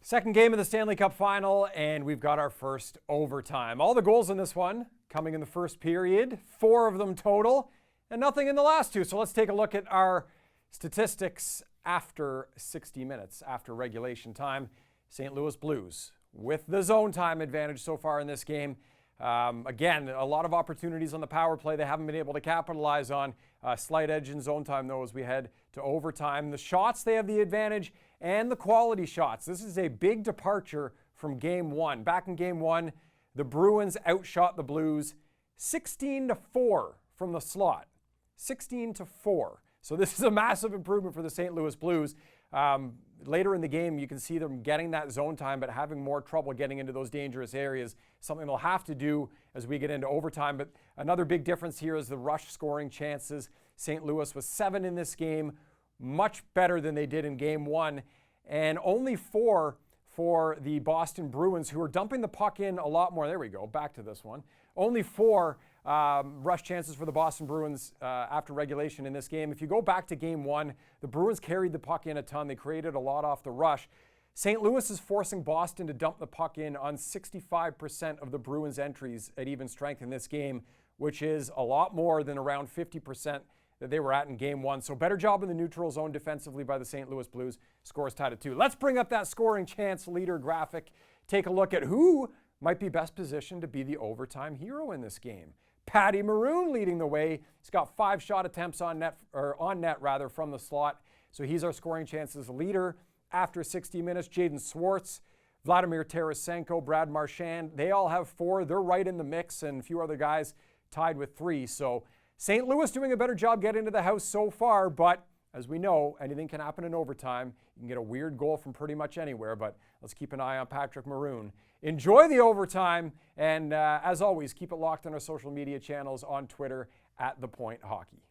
Second game of the Stanley Cup final, and we've got our first overtime. All the goals in this one coming in the first period, 4 of them total, and nothing in the last 2. So let's take a look at our statistics after 60 minutes, after regulation time. St. Louis Blues with the zone time advantage so far in this game. Again, a lot of opportunities on the power play they haven't been able to capitalize on. Slight edge in zone time, though, as we head to overtime. The shots, they have the advantage, and the quality shots. This is a big departure from Game 1. Back in Game 1, the Bruins outshot the Blues 16-4 from the slot. 16-4. So this is a massive improvement for the St. Louis Blues. Later in the game, you can see them getting that zone time, but having more trouble getting into those dangerous areas. Something they'll have to do as we get into overtime. But another big difference here is the rush scoring chances. St. Louis was 7 in this game, much better than they did in Game 1, and only 4 for the Boston Bruins, who are dumping the puck in a lot more. There we go, back to this one. Only 4 rush chances for the Boston Bruins after regulation in this game. If you go back to Game 1, the Bruins carried the puck in a ton. They created a lot off the rush. St. Louis is forcing Boston to dump the puck in on 65% of the Bruins' entries at even strength in this game, which is a lot more than around 50% that they were at in Game 1. So better job in the neutral zone defensively by the St. Louis Blues. Scores tied at 2. Let's bring up that scoring chance leader graphic. Take a look at who might be best positioned to be the overtime hero in this game. Patty Maroon leading the way. He's got 5 shot attempts on net from the slot. So he's our scoring chances leader. After 60 minutes, Jaden Swartz, Vladimir Tarasenko, Brad Marchand, they all have 4. They're right in the mix, and a few other guys tied with 3. So St. Louis doing a better job getting to the house so far, but as we know, anything can happen in overtime. You can get a weird goal from pretty much anywhere, but let's keep an eye on Patrick Maroon. Enjoy the overtime, and as always, keep it locked on our social media channels on Twitter @ThePointHockey.